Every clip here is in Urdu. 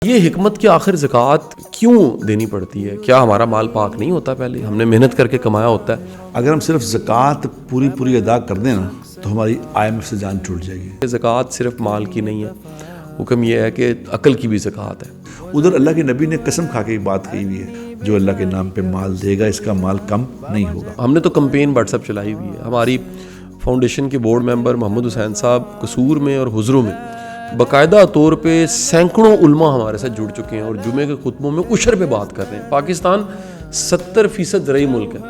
یہ حکمت کہ آخر زکوٰۃ کیوں دینی پڑتی ہے؟ کیا ہمارا مال پاک نہیں ہوتا؟ پہلے ہم نے محنت کر کے کمایا ہوتا ہے. اگر ہم صرف زکوٰۃ پوری ادا کر دیں نا تو ہماری IMF سے جان چھوٹ جائے گی. زکوٰۃ صرف مال کی نہیں ہے، حکم یہ ہے کہ عقل کی بھی زکوٰۃ ہے. ادھر اللہ کے نبی نے قسم کھا کے بات کہی ہوئی ہے، جو اللہ کے نام پہ مال دے گا اس کا مال کم نہیں ہوگا. ہم نے تو کمپین واٹس ایپ چلائی ہوئی ہے. ہماری فاؤنڈیشن کے بورڈ ممبر محمد حسین صاحب قصور میں اور حضروں میں باقاعدہ طور پہ سینکڑوں علماء ہمارے ساتھ جڑ چکے ہیں اور جمعے کے خطبوں میں عشر پہ بات کر رہے ہیں. پاکستان 70% زرعی ملک ہے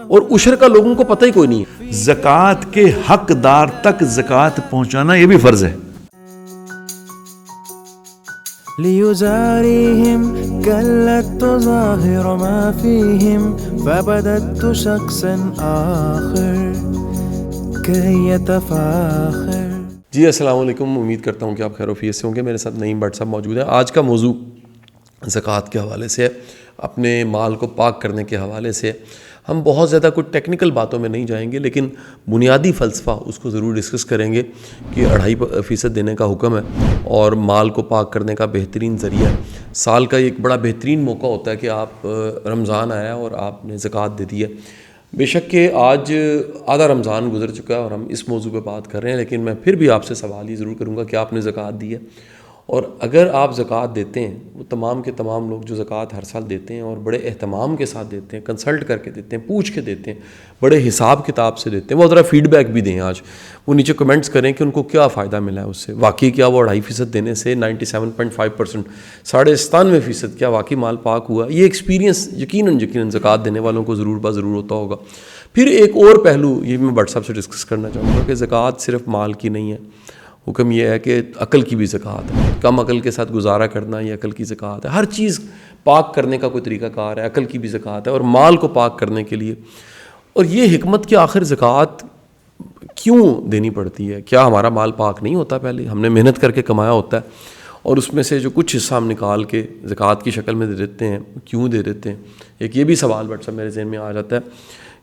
اور عشر کا لوگوں کو پتہ ہی کوئی نہیں ہے. زکوٰۃ کے حقدار تک زکوٰۃ پہنچانا یہ بھی فرض ہے. ليزاريهم قلت تظاهر ما فيهم فبدت شخصا آخر كي يتفاخر. جی السلام علیکم، امید کرتا ہوں کہ آپ خیر و عافیت سے ہوں گے. میرے ساتھ نعیم بٹ صاحب موجود ہیں. آج کا موضوع زکوٰۃ کے حوالے سے ہے، اپنے مال کو پاک کرنے کے حوالے سے. ہم بہت زیادہ کوئی ٹیکنیکل باتوں میں نہیں جائیں گے، لیکن بنیادی فلسفہ اس کو ضرور ڈسکس کریں گے کہ 2.5% دینے کا حکم ہے اور مال کو پاک کرنے کا بہترین ذریعہ ہے. سال کا ایک بڑا بہترین موقع ہوتا ہے کہ آپ رمضان آیا اور آپ نے زکوٰۃ دے دی ہے. بے شک کہ آج آدھا رمضان گزر چکا ہے اور ہم اس موضوع پہ بات کر رہے ہیں، لیکن میں پھر بھی آپ سے سوال ہی ضرور کروں گا کہ آپ نے زکوٰۃ دی ہے؟ اور اگر آپ زکوٰۃ دیتے ہیں، وہ تمام کے تمام لوگ جو زکوٰۃ ہر سال دیتے ہیں اور بڑے اہتمام کے ساتھ دیتے ہیں، کنسلٹ کر کے دیتے ہیں، پوچھ کے دیتے ہیں، بڑے حساب کتاب سے دیتے ہیں، وہ ذرا فیڈ بیک بھی دیں. آج وہ نیچے کمنٹس کریں کہ ان کو کیا فائدہ ملا ہے اس سے. واقعی کیا وہ 2.5% دینے سے 97.5%، 97% کیا واقعی مال پاک ہوا؟ یہ ایکسپیرینس یقیناً زکوٰۃ دینے والوں کو ضرور ہوتا ہوگا. پھر ایک اور پہلو یہ میں بٹ صاحب سے ڈسکس کرنا چاہوں گا کہ زکوٰۃ صرف مال کی نہیں ہے، حکم یہ ہے کہ عقل کی بھی زکوٰۃ ہے. کم عقل کے ساتھ گزارا کرنا یہ عقل کی زکوٰۃ ہے. ہر چیز پاک کرنے کا کوئی طریقہ کار ہے، عقل کی بھی زکوٰۃ ہے اور مال کو پاک کرنے کے لیے. اور یہ حکمت کہ آخر زکوٰۃ کیوں دینی پڑتی ہے؟ کیا ہمارا مال پاک نہیں ہوتا؟ پہلے ہم نے محنت کر کے کمایا ہوتا ہے اور اس میں سے جو کچھ حصہ ہم نکال کے زکوٰۃ کی شکل میں دے دیتے ہیں. کیوں دے دیتے ہیں؟ ایک یہ بھی سوال بٹ صاحب میرے ذہن میں آ جاتا ہے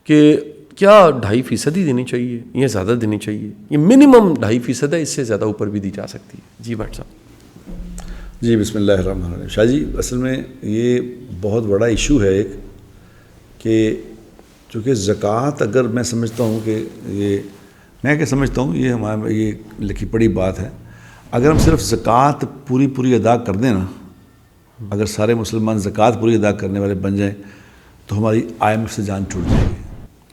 کہ کیا 2.5% ہی دینی چاہیے یا زیادہ دینی چاہیے؟ یہ منیمم 2.5% ہے، اس سے زیادہ اوپر بھی دی جا سکتی ہے. جی بٹ صاحب. جی بسم اللہ الرحمن الرحیم. شاہ جی اصل میں یہ بہت بڑا ایشو ہے ایک، کہ چونکہ زکوٰۃ اگر میں سمجھتا ہوں کہ یہ سمجھتا ہوں یہ ہمارا یہ لکھی پڑھی بات ہے. اگر ہم صرف زکوٰۃ پوری ادا کر دیں نا، اگر سارے مسلمان زکوٰۃ پوری ادا کرنے والے بن جائیں تو ہماری IMF سے جان چھوٹ جائے گی.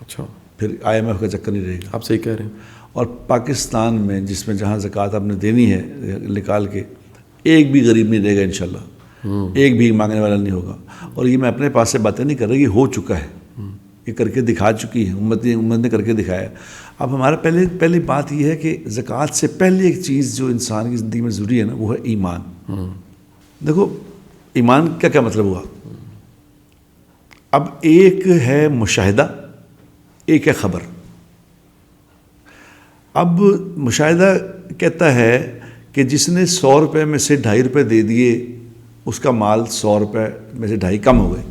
اچھا، پھر IMF کا چکر نہیں رہے گا. آپ صحیح کہہ رہے ہیں. اور پاکستان میں جس میں جہاں زکوٰۃ آپ نے دینی ہے نکال کے، ایک بھی غریب نہیں رہے گا انشاءاللہ، ایک بھی مانگنے والا نہیں ہوگا. اور یہ میں اپنے پاس سے باتیں نہیں کر رہا، یہ ہو چکا ہے، یہ کر کے دکھا چکی ہے امت نے کر کے دکھایا. اب ہمارا پہلی بات یہ ہے کہ زکوٰۃ سے پہلے ایک چیز جو انسان کی زندگی میں ضروری ہے نا، وہ ہے ایمان. دیکھو ایمان کا کیا مطلب ہوا؟ اب ایک ہے مشاہدہ، ایک ہے خبر. اب مشاہدہ کہتا ہے کہ جس نے 100 روپے میں سے 2.5 روپے دے دیے، اس کا مال 100 روپے میں سے 2.5 کم ہو گئے.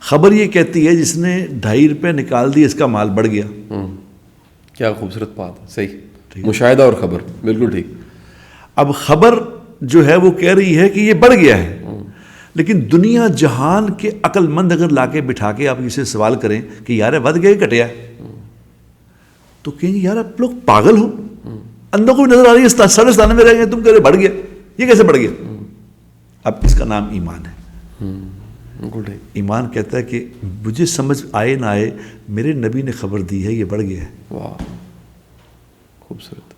خبر یہ کہتی ہے جس نے 2.5 روپے نکال دیے، اس کا مال بڑھ گیا. کیا خوبصورت بات ہے. صحیح، مشاہدہ اور خبر، بالکل ٹھیک. اب خبر جو ہے وہ کہہ رہی ہے کہ یہ بڑھ گیا ہے، لیکن دنیا جہان کے عقل مند اگر لا کے بٹھا کے آپ اسے سوال کریں کہ یار ود گیا کٹیا، تو کہیں گے یار آپ لوگ پاگل ہو، اندھوں کو بھی نظر آ رہی ہے 97 میں رہ گئے، تم کہہ رہے بڑھ گیا، یہ کیسے بڑھ گیا؟ اب اس کا نام ایمان ہے. ایمان کہتا ہے کہ مجھے سمجھ آئے نہ آئے، میرے نبی نے خبر دی ہے یہ بڑھ گیا ہے. واہ، خوبصورت.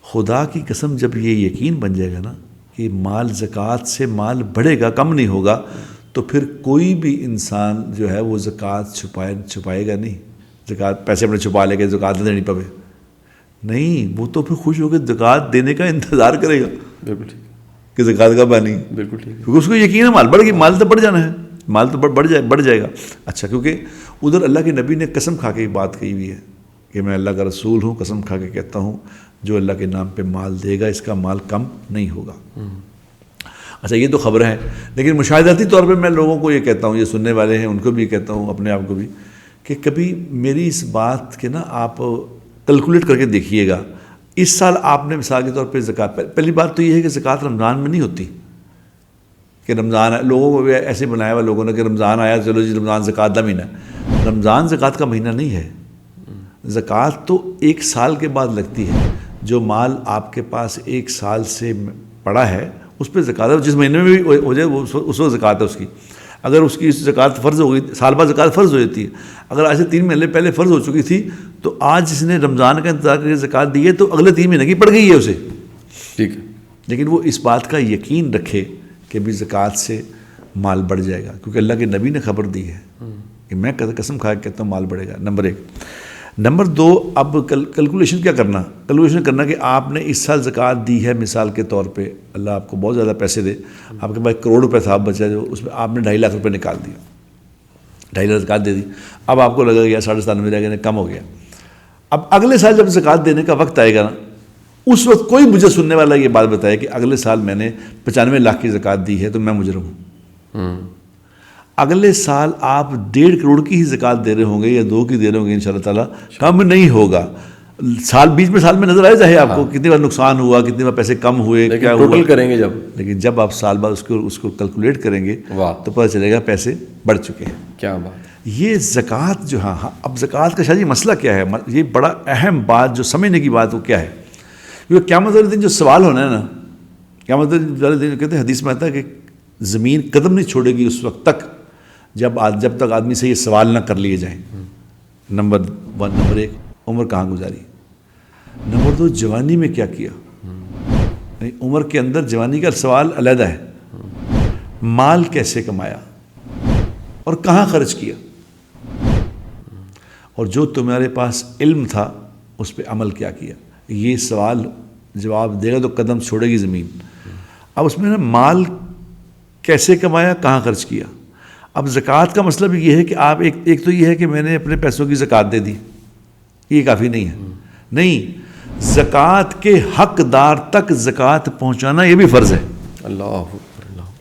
خدا کی قسم جب یہ یقین بن جائے گا نا کہ مال زکوٰۃ سے مال بڑھے گا، کم نہیں ہوگا، تو پھر کوئی بھی انسان جو ہے وہ زکوٰۃ چھپائے گا نہیں. زکوٰۃ پیسے اپنے چھپا لے کے زکوٰۃ دینی پڑے نہیں، وہ تو پھر خوش ہو کے زکوٰۃ دینے کا انتظار کرے گا. بالکل ٹھیک کہ زکوٰۃ کب آنی. بالکل ٹھیک، کیونکہ اس کو یقین ہے مال بڑھ گیا، مال تو بڑھ جانا ہے، مال تو بڑھ جائے گا. اچھا، کیونکہ ادھر اللہ کے نبی نے قسم کھا کے بات کہی ہوئی ہے کہ میں اللہ کا رسول ہوں، قسم کھا کے کہتا ہوں جو اللہ کے نام پہ مال دے گا اس کا مال کم نہیں ہوگا. اچھا، یہ تو خبر ہے، لیکن مشاہداتی طور پہ میں لوگوں کو یہ کہتا ہوں، یہ سننے والے ہیں ان کو بھی کہتا ہوں، اپنے آپ کو بھی، کہ کبھی میری اس بات کے نا آپ کیلکولیٹ کر کے دیکھیے گا. اس سال آپ نے مثال کے طور پہ زکوٰۃ، پہلی بات تو یہ ہے کہ زکوٰۃ رمضان میں نہیں ہوتی کہ رمضان لوگوں کو بھی ایسے بنایا ہوا لوگوں نے کہ رمضان آیا چلو جی رمضان زکوٰۃ کا مہینہ ہے. رمضان زکوٰۃ کا مہینہ نہیں ہے. زکوٰۃ تو 1 سال کے بعد لگتی ہے. جو مال آپ کے پاس 1 سال سے پڑا ہے اس پہ زکوٰۃ ہے. جس مہینے میں بھی ہو جائے وہ اس وقت زکوٰۃ ہے اس کی. اگر اس کی زکوٰۃ فرض ہو گئی سال بعد زکوٰۃ فرض ہو جاتی ہے. اگر آج سے 3 مہینے پہلے فرض ہو چکی تھی تو آج جس نے رمضان کا انتظار کر کے زکوٰۃ دی ہے تو اگلے 3 مہینے کی پڑ گئی ہے اسے. ٹھیک ہے. لیکن وہ اس بات کا یقین رکھے کہ بھی زکوٰۃ سے مال بڑھ جائے گا، کیونکہ اللہ کے نبی نے خبر دی ہے کہ میں قسم کھا کے کہتا ہوں مال بڑھے گا. نمبر 1. نمبر 2، اب کیلکولیشن کیا کرنا؟ کیلکولیشن کرنا کہ آپ نے اس سال زکوٰۃ دی ہے مثال کے طور پہ، اللہ آپ کو بہت زیادہ پیسے دے، آپ کے پاس 1 کروڑ روپے تھا بچا جو اس میں آپ نے 2.5 لاکھ روپے نکال دیا، 2.5 لاکھ زکوٰۃ دے دی. اب آپ کو لگا کہ 97.5 رہ گئے، کم ہو گیا. اب اگلے سال جب زکوٰۃ دینے کا وقت آئے گا نا، اس وقت کوئی مجھے سننے والا یہ بات بتائے کہ اگلے سال میں نے 95 لاکھ کی زکوٰۃ دی ہے تو میں مجرم ہوں. اگلے سال آپ 1.5 کروڑ کی ہی زکوٰۃ دے رہے ہوں گے یا 2 کی دے رہے ہوں گے انشاءاللہ تعالیٰ، کم نہیں ہوگا. بیچ میں سال میں نظر آئے چاہے آپ کو کتنی بار نقصان ہوا، کتنی بار پیسے کم ہوئے، کیا ہوا، ٹوٹل کریں گے جب، لیکن جب آپ سال بعد اس کو کیلکولیٹ کریں گے تو پتہ چلے گا پیسے بڑھ چکے ہیں. کیا بات. یہ زکوٰۃ جو ہاں اب زکوٰۃ کا شاید یہ مسئلہ کیا ہے، یہ بڑا اہم بات جو سمجھنے کی بات وہ کیا ہے. کیونکہ قیامت والے دن جو سوال ہونا ہے نا، قیامت والے دن کہتے ہیں حدیث میں آتا ہے کہ زمین قدم نہیں چھوڑے گی اس وقت تک جب تک آدمی سے یہ سوال نہ کر لیے جائیں. نمبر 1 عمر کہاں گزاری، نمبر 2 جوانی میں کیا کیا. عمر کے اندر جوانی کا سوال علیحدہ ہے. مال کیسے کمایا اور کہاں خرچ کیا، اور جو تمہارے پاس علم تھا اس پہ عمل کیا کیا. یہ سوال جواب دے گا تو قدم چھوڑے گی زمین. اب اس میں نا مال کیسے کمایا، کہاں خرچ کیا. اب زکوٰۃ کا مسئلہ بھی یہ ہے کہ آپ ایک تو یہ ہے کہ میں نے اپنے پیسوں کی زکوٰۃ دے دی، یہ کافی نہیں ہے. نہیں، زکوٰۃ کے حقدار تک زکوٰۃ پہنچانا یہ بھی فرض ہے. اللہ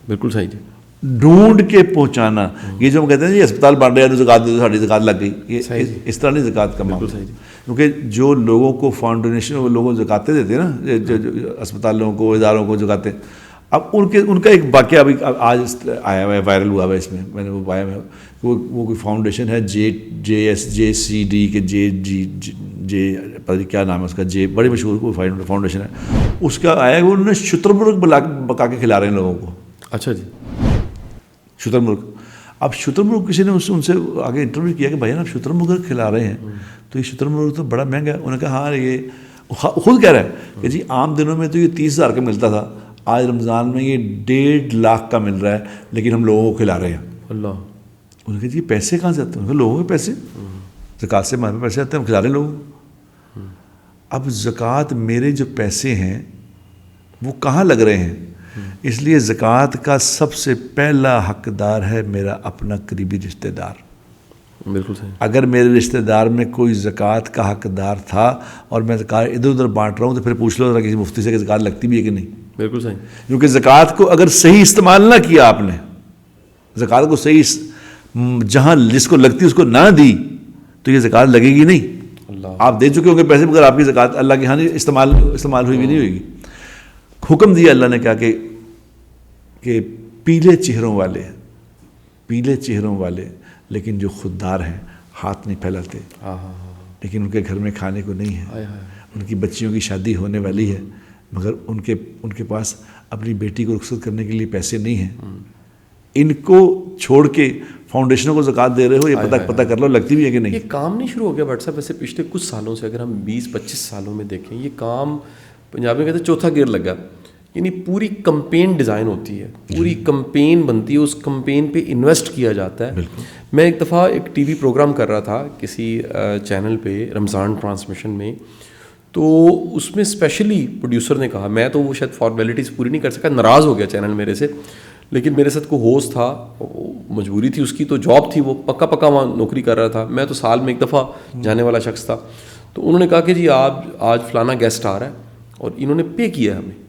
بالکل صحیح جی. ڈھونڈ کے پہنچانا. یہ جو ہم کہتے ہیں یہ اسپتال بن رہے ہیں زکوٰۃ دے دو ساڑھی زکوٰۃ لگ گئی، یہ اس طرح نہیں زکوٰۃ کا معاملہ. کیونکہ جو لوگوں کو فاؤنڈیشن وہ لوگوں کو زکوٰۃ دیتے ہیں نا، جو اسپتالوں کو اداروں کو زکوٰۃ، اب ان کا ایک واقعہ ابھی آج آیا ہوا ہے، وائرل ہوا ہے، اس میں نے وہ پایا ہے. وہ کوئی فاؤنڈیشن ہے JSJCD کے جے پتہ نہیں کیا نام ہے اس کا، بڑی مشہور کوئی فاؤنڈیشن ہے. اس کا آیا ہے وہ انہوں نے شتر مرغ پکا کے کھلا رہے ہیں لوگوں کو. اچھا جی. شتر مرغ. اب شتر مرغ کسی نے ان سے آگے انٹرویو کیا کہ بھائی آپ شتر مرغ کھلا رہے ہیں تو یہ شتر مرغ تو بڑا مہنگا ہے. انہوں نے کہا ہاں، یہ خود کہہ رہا ہے کہ جی عام دنوں میں تو یہ 30,000 کا ملتا تھا، آج رمضان میں یہ 1.5 لاکھ کا مل رہا ہے، لیکن ہم لوگوں کو کھلا رہے ہیں. اللہ. انہوں نے کہا جی پیسے کہاں سے آتے ہیں؟ لوگوں کے پیسے، زکوٰۃ سے ہمارے پیسے آتے ہیں، ہم کھلا رہے ہیں لوگوں کو. اب زکوٰۃ میرے جو پیسے ہیں وہ کہاں لگ رہے ہیں؟ اس لیے زکوٰۃ کا سب سے پہلا حقدار ہے میرا اپنا قریبی رشتہ دار. بالکل صحیح. اگر میرے رشتہ دار میں کوئی زکوٰۃ کا حقدار تھا اور میں زکوٰۃ ادھر ادھر بانٹ رہا ہوں تو پھر پوچھ لو ذرا کسی مفتی سے کہ زکوٰۃ لگتی بھی ہے کہ نہیں. بالکل صحیح. کیونکہ زکوٰۃ کو اگر صحیح استعمال نہ کیا آپ نے، زکوٰۃ کو صحیح جہاں جس کو لگتی اس کو نہ دی تو یہ زکوٰۃ لگے گی نہیں. اللہ. آپ دے چکے ہوں گے پیسے مگر آپ کی زکوٰۃ اللہ کے ہاں استعمال ہوئی بھی نہیں ہوئے گی. حکم دیا اللہ نے کیا کہ پیلے چہروں والے لیکن جو خوددار ہیں ہاتھ نہیں پھیلاتے، لیکن ان کے گھر میں کھانے کو نہیں ہے، ان کی بچیوں کی شادی ہونے والی ہے مگر ان کے پاس اپنی بیٹی کو رخصت کرنے کے لیے پیسے نہیں ہیں. ان کو چھوڑ کے فاؤنڈیشنوں کو زکوٰۃ دے رہے ہو، یہ پتہ کر لو لگتی بھی ہے کہ نہیں. یہ کام نہیں شروع ہو گیا بٹ صاحب ویسے پچھلے کچھ سالوں سے، اگر ہم 20-25 سالوں میں دیکھیں یہ کام پنجاب میں کہتے ہیں چوتھا گیئر لگا. یعنی پوری کمپین ڈیزائن ہوتی ہے، پوری کمپین بنتی ہے، اس کمپین پہ انویسٹ کیا جاتا ہے. میں ایک دفعہ ایک ٹی وی پروگرام کر رہا تھا کسی چینل پہ رمضان ٹرانسمیشن میں، تو اس میں اسپیشلی پروڈیوسر نے کہا، میں تو وہ شاید فارمیلٹیز پوری نہیں کر سکا، ناراض ہو گیا چینل میرے سے، لیکن میرے ساتھ کوئی ہوسٹ تھا، مجبوری تھی اس کی، تو جاب تھی، وہ پکا وہاں نوکری کر رہا تھا، میں تو سال میں ایک دفعہ جانے والا شخص تھا. تو انہوں نے کہا کہ جی آج فلانا گیسٹ آ رہا ہے اور انہوں نے پے کیا ہے ہمیں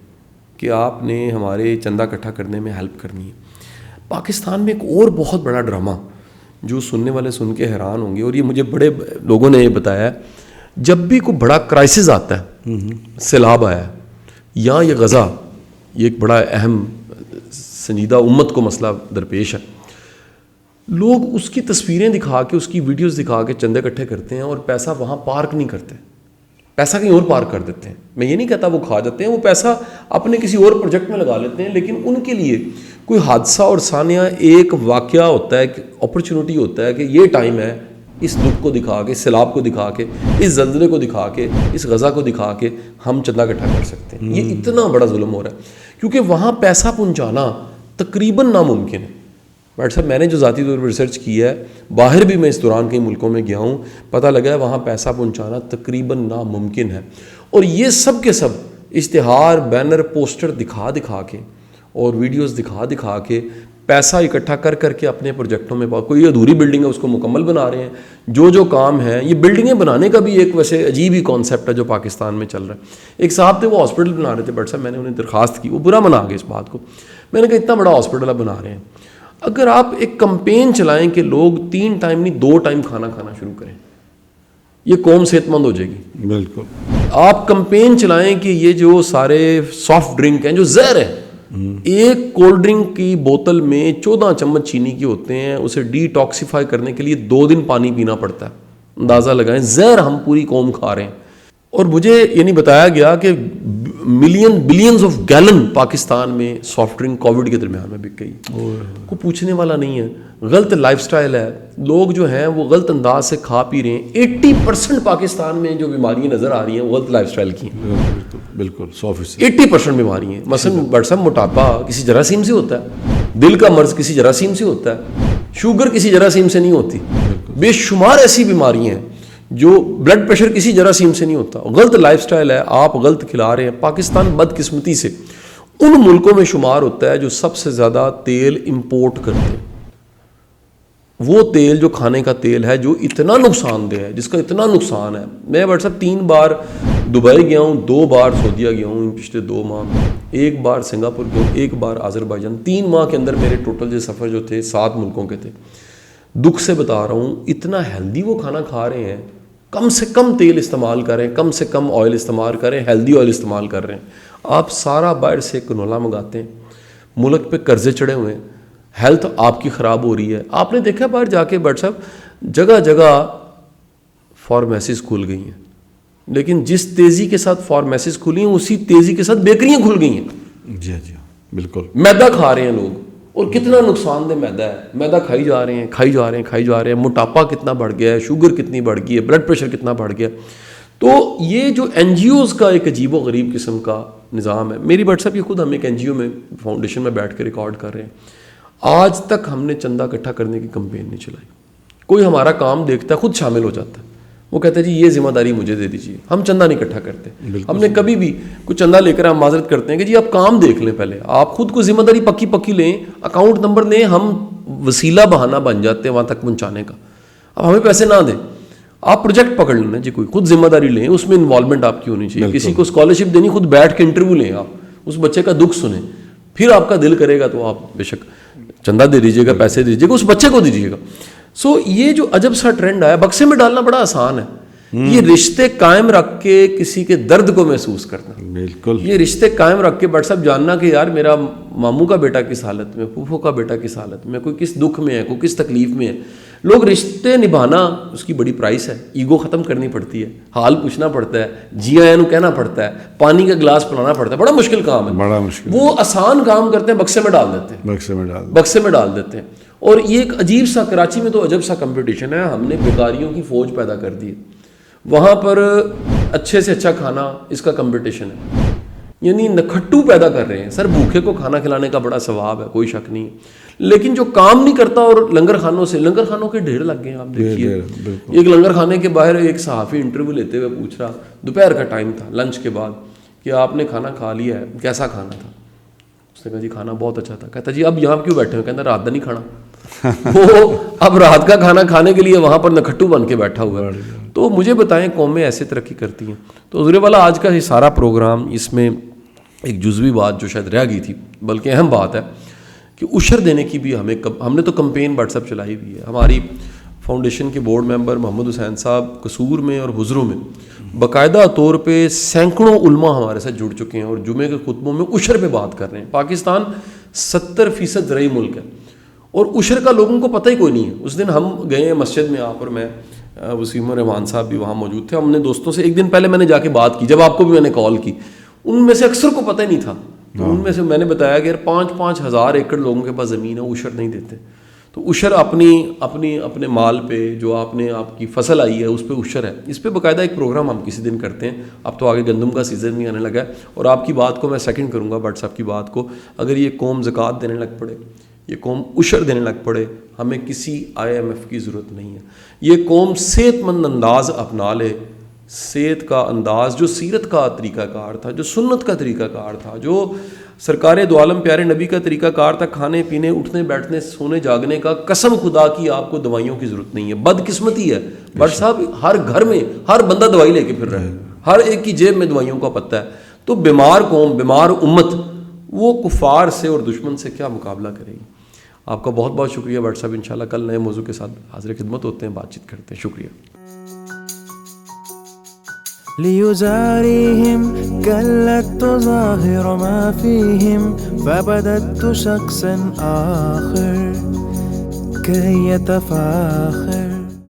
کہ آپ نے ہمارے چندہ اکٹھا کرنے میں ہیلپ کرنی ہے. پاکستان میں ایک اور بہت بڑا ڈرامہ جو سننے والے سن کے حیران ہوں گے، اور یہ مجھے بڑے لوگوں نے یہ بتایا ہے، جب بھی کوئی بڑا کرائسس آتا ہے سیلاب آیا ہے یا یہ غزہ، یہ ایک بڑا اہم سنجیدہ امت کو مسئلہ درپیش ہے، لوگ اس کی تصویریں دکھا کے، اس کی ویڈیوز دکھا کے چندے اکٹھے کرتے ہیں اور پیسہ وہاں پارک نہیں کرتے، پیسہ کہیں اور پارک کر دیتے ہیں. میں یہ نہیں کہتا وہ کھا جاتے ہیں، وہ پیسہ اپنے کسی اور پروجیکٹ میں لگا لیتے ہیں، لیکن ان کے لیے کوئی حادثہ اور ثانیہ ایک واقعہ ہوتا ہے، ایک اپرچونٹی ہوتا ہے کہ یہ ٹائم ہے، اس دکھ کو دکھا کے، سیلاب کو دکھا کے، اس زلزلے کو دکھا کے، اس غزہ کو دکھا کے ہم چندہ اکٹھا کر سکتے ہیں. یہ اتنا بڑا ظلم ہو رہا ہے کیونکہ وہاں پیسہ پہنچانا تقریباً ناممکن ہے. بٹ صاحب میں نے جو ذاتی طور پر ریسرچ کی ہے، باہر بھی میں اس دوران کئی ملکوں میں گیا ہوں، پتہ لگا ہے وہاں پیسہ پہنچانا تقریباً ناممکن ہے. اور یہ سب کے سب اشتہار، بینر، پوسٹر دکھا دکھا کے اور ویڈیوز دکھا دکھا کے پیسہ اکٹھا کر کر کے اپنے پروجیکٹوں میں، کوئی ادھوری بلڈنگ ہے اس کو مکمل بنا رہے ہیں. جو کام ہے، یہ بلڈنگیں بنانے کا بھی ایک ویسے عجیب ہی کانسیپٹ ہے جو پاکستان میں چل رہا ہے. ایک صاحب تھے، وہ ہاسپٹل بنا رہے تھے، بٹ صاحب میں نے انہیں درخواست کی، وہ برا منا گئے اس بات کو. میں نے کہا اتنا بڑا ہاسپٹل آپ بنا رہے ہیں، اگر آپ ایک کمپین چلائیں کہ لوگ 3 ٹائم نہیں 2 ٹائم کھانا کھانا شروع کریں، یہ قوم صحت مند ہو جائے گی. بالکل. آپ کمپین چلائیں کہ یہ جو سارے سافٹ ڈرنک ہیں جو زہر ہے، ایک کولڈ ڈرنک کی بوتل میں 14 چمچ چینی کے ہوتے ہیں، اسے ڈی ٹاکسیفائی کرنے کے لیے 2 دن پانی پینا پڑتا ہے. اندازہ لگائیں، زہر ہم پوری قوم کھا رہے ہیں. اور مجھے یہ نہیں بتایا گیا کہ بلینز آف گیلن پاکستان میں سافٹ ڈرنک کووڈ کے درمیان میں بک گئی. کوئی پوچھنے والا نہیں ہے. غلط لائف سٹائل ہے، لوگ جو ہیں وہ غلط انداز سے کھا پی رہے ہیں. 80% پاکستان میں جو بیماریاں نظر آ رہی ہیں وہ غلط لائف سٹائل کی ہیں. بالکل 100%. 80% بیماری ہیں. مثلاً بڑا موٹاپا کسی جراثیم سے ہوتا ہے، دل کا مرض کسی جراثیم سے ہوتا ہے، شوگر کسی جراثیم سے نہیں ہوتی. بے شمار ایسی بیماریاں ہیں جو بلڈ پریشر کسی جراثیم سے نہیں ہوتا. غلط لائف سٹائل ہے، آپ غلط کھلا رہے ہیں. پاکستان بدقسمتی سے ان ملکوں میں شمار ہوتا ہے جو سب سے زیادہ تیل امپورٹ کرتے ہیں. وہ تیل جو کھانے کا تیل ہے جو اتنا نقصان دہ ہے، جس کا اتنا نقصان ہے. میں واٹس ایپ 3 بار دبئی گیا ہوں، 2 بار سعودیہ گیا ہوں پچھلے 2 ماہ میں، 1 بار سنگاپور گیا ہوں، 1 بار آذربائیجان. 3 ماہ کے اندر میرے ٹوٹل جو سفر جو تھے 7 ملکوں کے تھے. دکھ سے بتا رہا ہوں، اتنا ہیلدی وہ کھانا کھا رہے ہیں، کم سے کم تیل استعمال کریں، کم سے کم آئل استعمال کریں، ہیلدی آئل استعمال کر رہے ہیں. آپ سارا باہر سے کنولا منگاتے ہیں، ملک پہ قرضے چڑھے ہوئے ہیں، ہیلتھ آپ کی خراب ہو رہی ہے. آپ نے دیکھا باہر جا کے بٹ صاحب جگہ جگہ فارمیسیز کھل گئی ہیں، لیکن جس تیزی کے ساتھ فارمیسیز کھلی ہیں اسی تیزی کے ساتھ بیکریاں کھل گئی ہیں. جی جی بالکل. میدا کھا رہے ہیں لوگ، اور کتنا نقصان دہ میدا ہے. میدا کھائی جا رہے ہیں، کھائی جا رہے ہیں، کھائی جا رہے ہیں. موٹاپا کتنا بڑھ گیا ہے، شوگر کتنی بڑھ گئی ہے، بلڈ پریشر کتنا بڑھ گیا. تو یہ جو NGOز کا ایک عجیب و غریب قسم کا نظام ہے. میری واٹس ایپ یہ خود ہم ایک NGO میں فاؤنڈیشن میں بیٹھ کے ریکارڈ کر رہے ہیں. آج تک ہم نے چندہ اکٹھا کرنے کی کمپین نہیں چلائی. کوئی ہمارا کام دیکھتا ہے خود شامل ہو جاتا ہے، وہ کہتا ہے جی یہ ذمہ داری مجھے دے دیجیے. ہم چندہ نہیں اکٹھا کرتے. ہم نے کبھی بھی کوئی چندہ لے کر ہم معذرت کرتے ہیں کہ جی آپ کام دیکھ لیں، پہلے آپ خود کو ذمہ داری پکی لیں، اکاؤنٹ نمبر لیں. ہم وسیلہ بہانہ بن جاتے ہیں وہاں تک پہنچانے کا. اب ہمیں پیسے نہ دیں، آپ پروجیکٹ پکڑ لینا جی، کوئی خود ذمہ داری لیں، اس میں انوالومنٹ آپ کی ہونی چاہیے. کسی کو اسکالرشپ دینی، خود بیٹھ کے انٹرویو لیں، آپ اس بچے کا دکھ سنیں، پھر آپ کا دل کرے گا تو آپ بے شک چندہ دے دیجیے گا، پیسے دے دیجیے گا، اس بچے کو دیجیے گا. سو یہ جو عجب سا ٹرینڈ آیا، بکسے میں ڈالنا بڑا آسان ہے. یہ رشتے قائم رکھ کے کسی کے درد کو محسوس کرنا، بالکل یہ رشتے قائم رکھ کے بٹ صاحب جاننا کہ یار میرا ماموں کا بیٹا کس حالت میں، پھوپھو کا بیٹا کس حالت میں، کوئی کس دکھ میں ہے، کوئی کس تکلیف میں ہے. لوگ رشتے نبھانا اس کی بڑی پرائس ہے. ایگو ختم کرنی پڑتی ہے، حال پوچھنا پڑتا ہے، جی آیا نو کہنا پڑتا ہے، پانی کا گلاس پلانا پڑتا ہے. بڑا مشکل کام ہے، بڑا مشکل. وہ آسان کام کرتے ہیں، بکسے میں ڈال دیتے ہیں، بکسے میں ڈال دیتے ہیں. اور یہ ایک عجیب سا، کراچی میں تو عجب سا کمپٹیشن ہے. ہم نے بیکاریوں کی فوج پیدا کر دی ہے. وہاں پر اچھے سے اچھا کھانا اس کا کمپٹیشن ہے، یعنی نکھٹو پیدا کر رہے ہیں. سر بھوکے کو کھانا کھلانے کا بڑا ثواب ہے، کوئی شک نہیں، لیکن جو کام نہیں کرتا. اور لنگر خانوں سے، لنگر خانوں کے ڈھیر لگ گئے ہیں. آپ دیکھیے ایک لنگر خانے کے باہر ایک صحافی انٹرویو لیتے ہوئے پوچھ رہا، دوپہر کا ٹائم تھا لنچ کے بعد، کہ آپ نے کھانا کھا لیا ہے، کیسا کھانا تھا؟ اس نے کہا جی کھانا بہت اچھا تھا. کہتا جی اب یہاں کیوں بیٹھے ہوئے؟ کہتا رات کا نہیں کھانا. وہ اب رات کا کھانا کھانے کے لیے وہاں پر نکھٹو بن کے بیٹھا ہوا ہے. تو مجھے بتائیں قومیں ایسے ترقی کرتی ہیں. تو حضور والا آج کا یہ سارا پروگرام، اس میں ایک جزوی بات جو شاید رہ گئی تھی بلکہ اہم بات ہے کہ عشر دینے کی بھی ہم نے تو کمپین واٹس ایپ چلائی ہوئی ہے. ہماری فاؤنڈیشن کے بورڈ ممبر محمد حسین صاحب قصور میں اور حضروں میں باقاعدہ طور پہ سینکڑوں علماء ہمارے ساتھ جڑ چکے ہیں اور جمعے کے خطبوں میں عشر پہ بات کر رہے ہیں. پاکستان 70% زرعی ملک ہے اور عشر کا لوگوں کو پتہ ہی کوئی نہیں ہے. اس دن ہم گئے ہیں مسجد میں, آپ اور میں, وسیم الرحمان صاحب بھی وہاں موجود تھے. ہم نے دوستوں سے ایک دن پہلے میں نے جا کے بات کی, جب آپ کو بھی میں نے کال کی, ان میں سے اکثر کو پتہ ہی نہیں تھا. تو ان میں سے میں نے بتایا کہ 5-5 ہزار ایکڑ لوگوں کے پاس زمین ہے, عشر نہیں دیتے. تو عشر اپنے مال پہ جو آپ کی فصل آئی ہے اس پہ عشر ہے. اس پہ باقاعدہ ایک پروگرام ہم کسی دن کرتے ہیں. اب تو آگے گندم کا سیزن بھی آنے لگا ہے اور آپ کی بات کو میں سیکنڈ کروں گا, بٹ صاحب کی بات کو. اگر یہ قوم زکوٰۃ دینے لگ پڑے, یہ قوم عشر دینے لگ پڑے, ہمیں کسی IMF کی ضرورت نہیں ہے. یہ قوم صحت مند انداز اپنا لے, صحت کا انداز جو سیرت کا طریقہ کار تھا, جو سنت کا طریقہ کار تھا, جو سرکار دو عالم پیارے نبی کا طریقہ کار تھا, کھانے پینے, اٹھنے بیٹھنے, سونے جاگنے کا, قسم خدا کی آپ کو دوائیوں کی ضرورت نہیں ہے. بدقسمتی ہے بٹ صاحب, ہر گھر میں ہر بندہ دوائی لے کے پھر رہا ہے, ہر ایک کی جیب میں دوائیوں کا پتہ ہے. تو بیمار قوم, بیمار امت, وہ کفار سے اور دشمن سے کیا مقابلہ کرے گی. آپ کا بہت بہت شکریہ بٹ صاحب. انشاءاللہ کل نئے موضوع کے ساتھ حاضر خدمت ہوتے ہیں, بات چیت کرتے ہیں. شکریہ. ليزاريهم قلت تظاهر ما فيهم فبدت شخصا آخر كي يتفاخر